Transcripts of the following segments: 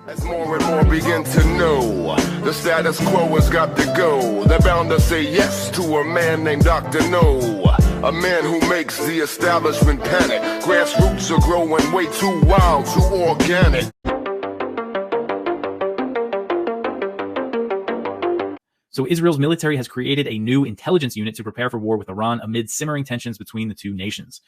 As more and more begin to know, the status quo has got to go. They're bound to say yes to a man named Dr. No, a man who makes the establishment panic. Grassroots are growing way too wild, too organic. So Israel's military has created a new intelligence unit to prepare for war with Iran amid simmering tensions between the two nations.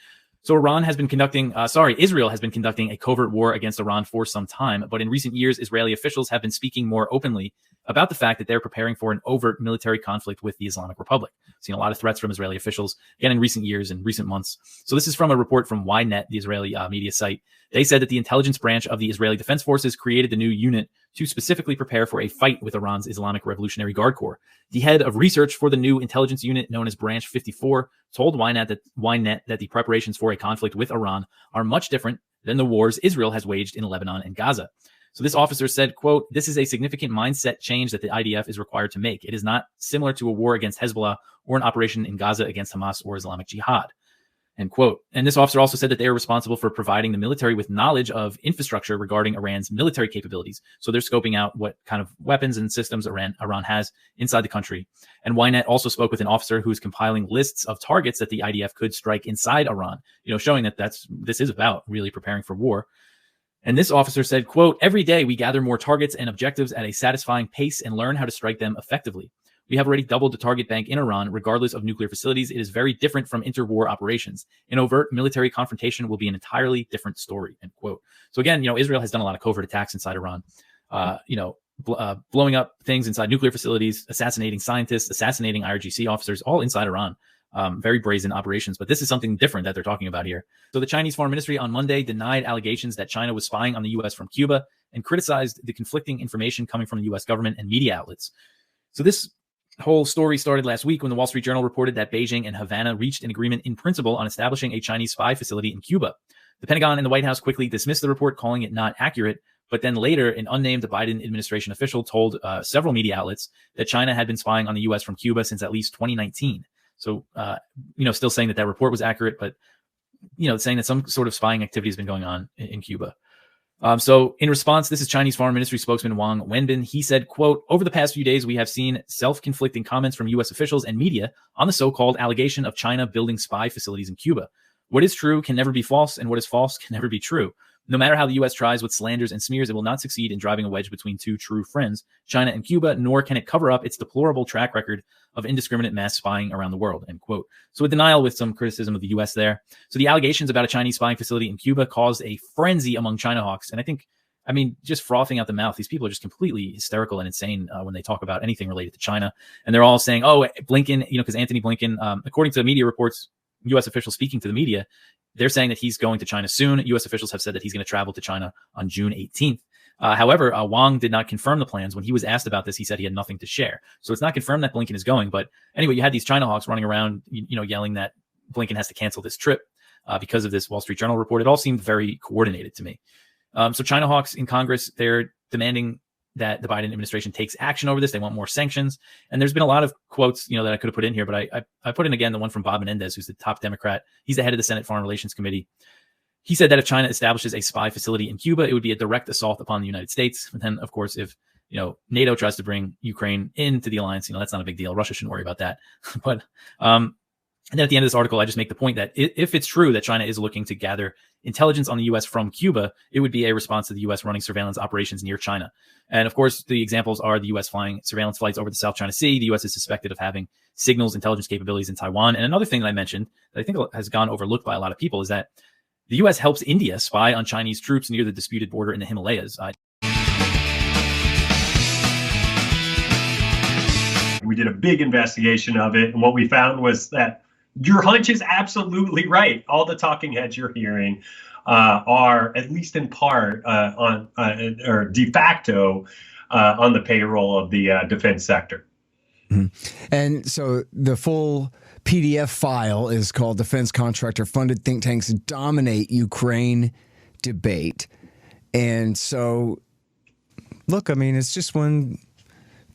So Israel has been conducting a covert war against Iran for some time, but in recent years, Israeli officials have been speaking more openly about the fact that they're preparing for an overt military conflict with the Islamic Republic. Seen a lot of threats from Israeli officials, again, in recent years and recent months. So this is from a report from YNET, the Israeli media site. They said that the intelligence branch of the Israeli Defense Forces created the new unit to specifically prepare for a fight with Iran's Islamic Revolutionary Guard Corps. The head of research for the new intelligence unit, known as Branch 54, told YNET that the preparations for a conflict with Iran are much different than the wars Israel has waged in Lebanon and Gaza. So this officer said, quote, "This is a significant mindset change that the IDF is required to make. It is not similar to a war against Hezbollah or an operation in Gaza against Hamas or Islamic Jihad." End quote. And this officer also said that they are responsible for providing the military with knowledge of infrastructure regarding Iran's military capabilities. So they're scoping out what kind of weapons and systems Iran has inside the country. And YNET also spoke with an officer who is compiling lists of targets that the IDF could strike inside Iran, showing that this is about really preparing for war. And this officer said, quote, "Every day we gather more targets and objectives at a satisfying pace and learn how to strike them effectively. We have already doubled the target bank in Iran, regardless of nuclear facilities. It is very different from interwar operations. An overt military confrontation will be an entirely different story," end quote. So again, Israel has done a lot of covert attacks inside Iran, blowing up things inside nuclear facilities, assassinating scientists, assassinating IRGC officers, all inside Iran. Very brazen operations, but this is something different that they're talking about here. So the Chinese Foreign Ministry on Monday denied allegations that China was spying on the U.S. from Cuba and criticized the conflicting information coming from the U.S. government and media outlets. So this whole story started last week when the Wall Street Journal reported that Beijing and Havana reached an agreement in principle on establishing a Chinese spy facility in Cuba. The Pentagon and the White House quickly dismissed the report, calling it not accurate. But then later, an unnamed Biden administration official told several media outlets that China had been spying on the U.S. from Cuba since at least 2019. So, still saying that report was accurate, but, saying that some sort of spying activity has been going on in Cuba. So in response, this is Chinese Foreign Ministry spokesman Wang Wenbin. He said, quote, "Over the past few days, we have seen self-conflicting comments from U.S. officials and media on the so-called allegation of China building spy facilities in Cuba. What is true can never be false, and what is false can never be true. No matter how the U.S. tries with slanders and smears, it will not succeed in driving a wedge between two true friends, China and Cuba, nor can it cover up its deplorable track record of indiscriminate mass spying around the world," end quote. So a denial with some criticism of the U.S. there. So the allegations about a Chinese spying facility in Cuba caused a frenzy among China hawks. And just frothing out the mouth. These people are just completely hysterical and insane when they talk about anything related to China. And they're all saying, oh, Blinken, because Antony Blinken, according to media reports, U.S. officials speaking to the media, they're saying that he's going to China soon. U.S. officials have said that he's going to travel to China on June 18th. However, Wang did not confirm the plans. When he was asked about this, he said he had nothing to share. So it's not confirmed that Blinken is going. But anyway, you had these China hawks running around, yelling that Blinken has to cancel this trip because of this Wall Street Journal report. It all seemed very coordinated to me. So China hawks in Congress, they're demanding that the Biden administration takes action over this. They want more sanctions. And there's been a lot of quotes, that I could have put in here, but I put in again the one from Bob Menendez, who's the top Democrat. He's the head of the Senate Foreign Relations Committee. He said that if China establishes a spy facility in Cuba, it would be a direct assault upon the United States. And then, of course, if NATO tries to bring Ukraine into the alliance, that's not a big deal. Russia shouldn't worry about that. But and then at the end of this article, I just make the point that if it's true that China is looking to gather intelligence on the U.S. from Cuba, it would be a response to the U.S. running surveillance operations near China. And of course, the examples are the U.S. flying surveillance flights over the South China Sea. The U.S. is suspected of having signals intelligence capabilities in Taiwan. And another thing that I mentioned that I think has gone overlooked by a lot of people is that the U.S. helps India spy on Chinese troops near the disputed border in the Himalayas. We did a big investigation of it, and what we found was that your hunch is absolutely right. All the talking heads you're hearing are, at least in part, or de facto, on the payroll of the defense sector. Mm-hmm. And so the full PDF file is called Defense Contractor Funded Think Tanks Dominate Ukraine Debate. And so, look, it's just one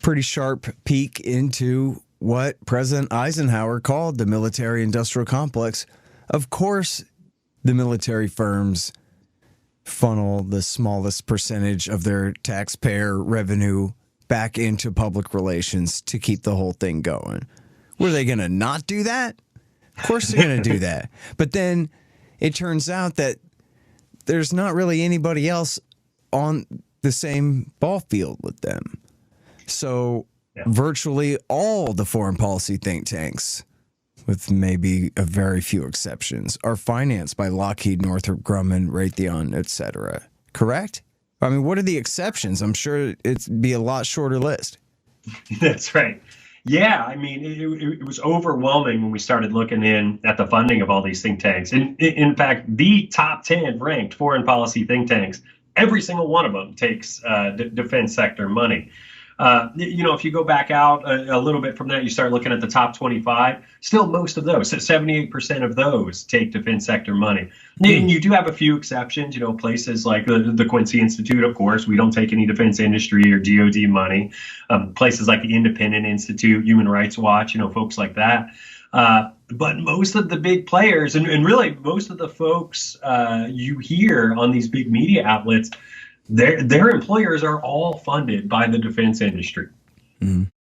pretty sharp peek into what President Eisenhower called the military-industrial complex. Of course, the military firms funnel the smallest percentage of their taxpayer revenue back into public relations to keep the whole thing going. Were they going to not do that? Of course they're going to do that. But then it turns out that there's not really anybody else on the same ball field with them. So virtually all the foreign policy think tanks, with maybe a very few exceptions, are financed by Lockheed, Northrop Grumman, Raytheon, etc. Correct? I mean, what are the exceptions? I'm sure it'd be a lot shorter list. That's right. Yeah, I mean, it was overwhelming when we started looking in at the funding of all these think tanks. In fact, the top 10 ranked foreign policy think tanks, every single one of them takes defense sector money. If you go back out a little bit from that, you start looking at the top 25, still most of those, 78% of those take defense sector money. And you do have a few exceptions, places like the Quincy Institute, of course, we don't take any defense industry or DOD money. Places like the Independent Institute, Human Rights Watch, folks like that. But most of the big players and really most of the folks you hear on these big media outlets, their employers are all funded by the defense industry.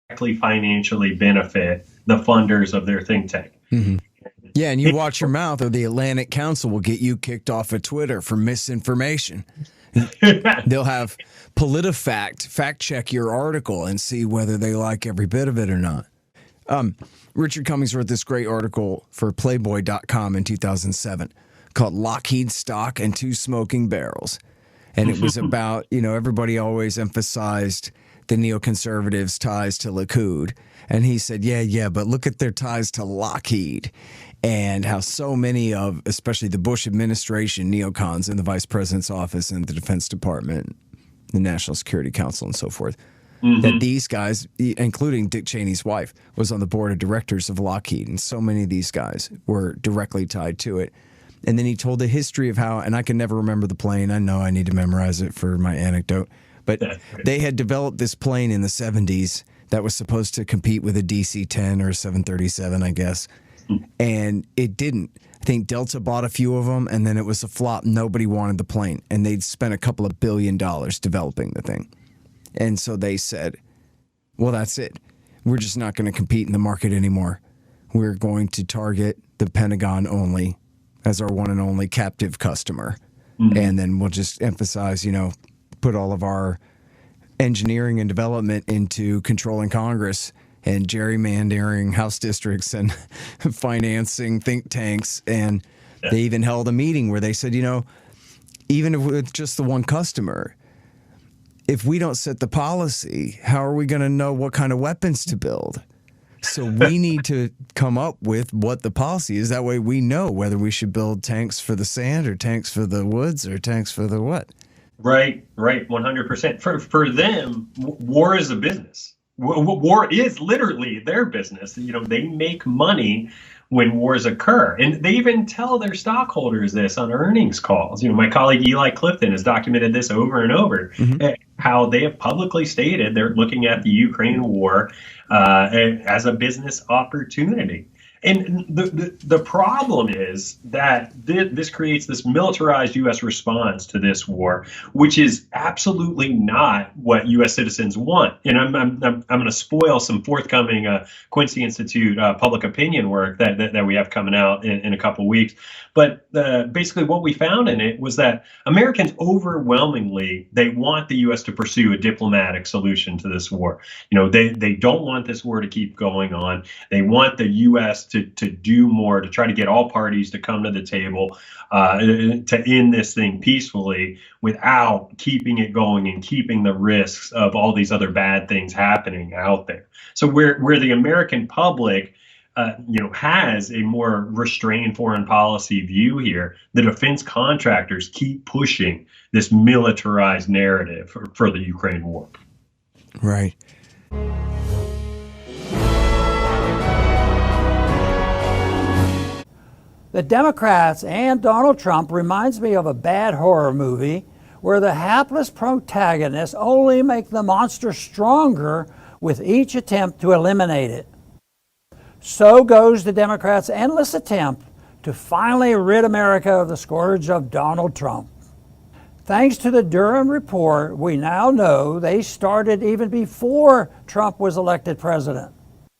Directly financially benefit the funders of their think tank. Yeah, and you watch your mouth or the Atlantic Council will get you kicked off of Twitter for misinformation. They'll have PolitiFact fact check your article and see whether they like every bit of it or not. Richard Cummings wrote this great article for Playboy.com in 2007 called Lockheed Stock and Two Smoking Barrels. And it was about, everybody always emphasized the neoconservatives' ties to Likud. And he said, yeah, but look at their ties to Lockheed and how so many of, especially the Bush administration neocons in the vice president's office and the Defense Department, the National Security Council and so forth, that these guys, including Dick Cheney's wife, was on the board of directors of Lockheed. And so many of these guys were directly tied to it. And then he told the history of how, and I can never remember the plane. I know I need to memorize it for my anecdote. But they had developed this plane in the 70s that was supposed to compete with a DC-10 or a 737, I guess. And it didn't. I think Delta bought a few of them, and then it was a flop. Nobody wanted the plane. And they'd spent a couple of $1 billion developing the thing. And so they said, well, that's it. We're just not going to compete in the market anymore. We're going to target the Pentagon only as our one and only captive customer. And then we'll just emphasize, put all of our engineering and development into controlling Congress and gerrymandering House districts and financing think tanks. And they even held a meeting where they said, even if with just the one customer, if we don't set the policy, how are we going to know what kind of weapons to build? So we need to come up with what the policy is. That way we know whether we should build tanks for the sand or tanks for the woods or tanks for the what. Right. 100%. For them, war is a business. War is literally their business. They make money when wars occur. And they even tell their stockholders this on earnings calls. My colleague Eli Clifton has documented this over and over, how they have publicly stated they're looking at the Ukraine war as a business opportunity. And the problem is that this creates this militarized U.S. response to this war, which is absolutely not what U.S. citizens want. And I'm going to spoil some forthcoming Quincy Institute public opinion work that we have coming out in a couple of weeks. But basically what we found in it was that Americans overwhelmingly, they want the U.S. to pursue a diplomatic solution to this war. They don't want this war to keep going on. They want the U.S. to do more, to try to get all parties to come to the table to end this thing peacefully without keeping it going and keeping the risks of all these other bad things happening out there. So where the American public has a more restrained foreign policy view here, the defense contractors keep pushing this militarized narrative for the Ukraine war. Right. The Democrats and Donald Trump reminds me of a bad horror movie where the hapless protagonists only make the monster stronger with each attempt to eliminate it. So goes the Democrats' endless attempt to finally rid America of the scourge of Donald Trump. Thanks to the Durham report, we now know they started even before Trump was elected president.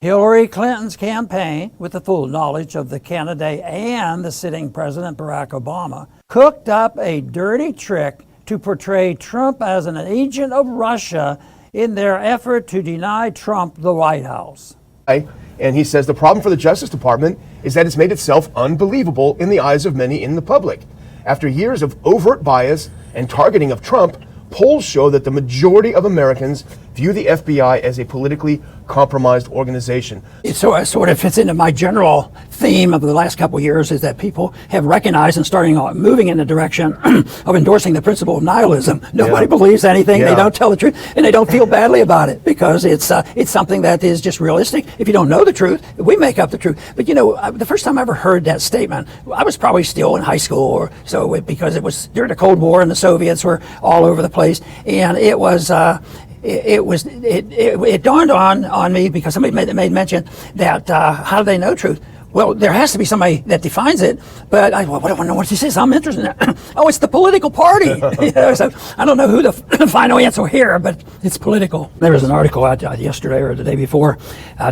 Hillary Clinton's campaign, with the full knowledge of the candidate and the sitting President Barack Obama, cooked up a dirty trick to portray Trump as an agent of Russia in their effort to deny Trump the White House. And he says the problem for the Justice Department is that it's made itself unbelievable in the eyes of many in the public. After years of overt bias and targeting of Trump, polls show that the majority of Americans view the FBI as a politically compromised organization. It sort of fits into my general theme of the last couple of years, is that people have recognized and starting moving in the direction of endorsing the principle of nihilism. Nobody believes anything, they don't tell the truth, and they don't feel badly about it because it's something that is just realistic. If you don't know the truth, we make up the truth. But you know, the first time I ever heard that statement, I was probably still in high school or so, because it was during the Cold War and the Soviets were all over the place, and it was it dawned on me because somebody made mention that how do they know truth? Well, there has to be somebody that defines it, but I don't know what this is. I'm interested in that. Oh, it's the political party. You know, so I don't know who the final answer here, but it's political. There was an article out yesterday or the day before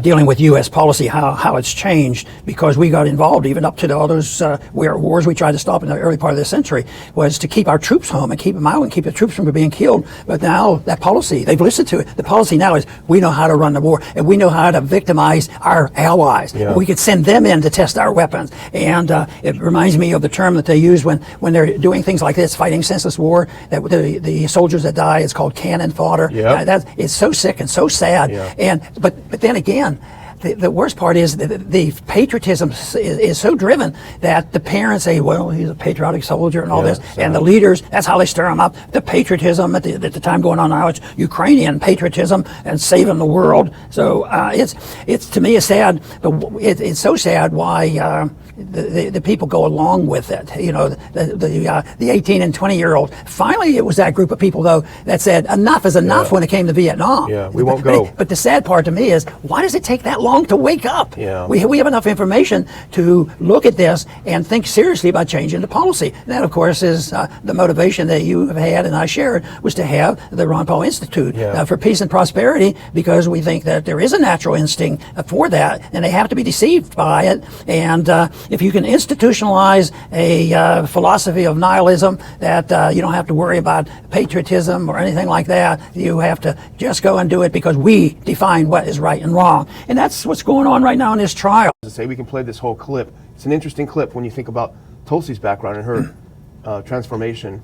dealing with U.S. policy, how it's changed because we got involved even up to all those wars we tried to stop in the early part of the century, was to keep our troops home and keep them out and keep the troops from being killed. But now that policy, they've listened to it. The policy now is we know how to run the war and we know how to victimize our allies. Yeah. We could send them in to test our weapons, and it reminds me of the term that they use when they're doing things like this, fighting senseless war. That the soldiers that die, it's called cannon fodder. Yep. It's so sick and so sad. Yeah. But then again, the worst part is the patriotism is so driven that the parents say, well, he's a patriotic soldier and all this, and the leaders, that's how they stir them up. The patriotism at the time going on now, it's Ukrainian patriotism and saving the world. So it's to me it's sad, but it's so sad why the people go along with it. You know, the 18 and 20-year-old. Finally, it was that group of people though that said enough is enough when it came to Vietnam. Yeah, we won't go. But the sad part to me is, why does it take that long to wake up? Yeah. We have enough information to look at this and think seriously about changing the policy. And that, of course, is the motivation that you have had and I shared, was to have the Ron Paul Institute for Peace and Prosperity, because we think that there is a natural instinct for that, and they have to be deceived by it. And if you can institutionalize a philosophy of nihilism, that you don't have to worry about patriotism or anything like that. You have to just go and do it because we define what is right and wrong. And that's what's going on right now in this trial. Say we can play this whole clip. It's an interesting clip when you think about Tulsi's background and her transformation.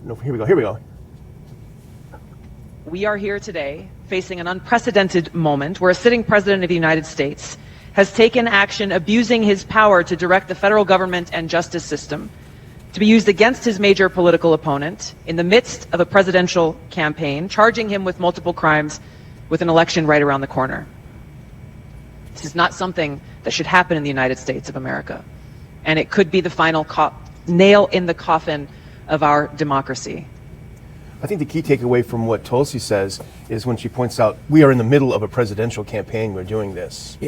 No, here we go. We are here today facing an unprecedented moment where a sitting president of the United States has taken action abusing his power to direct the federal government and justice system to be used against his major political opponent in the midst of a presidential campaign, charging him with multiple crimes with an election right around the corner. This is not something that should happen in the United States of America, and it could be the final nail in the coffin of our democracy. I think the key takeaway from what Tulsi says is when she points out, we are in the middle of a presidential campaign, we're doing this.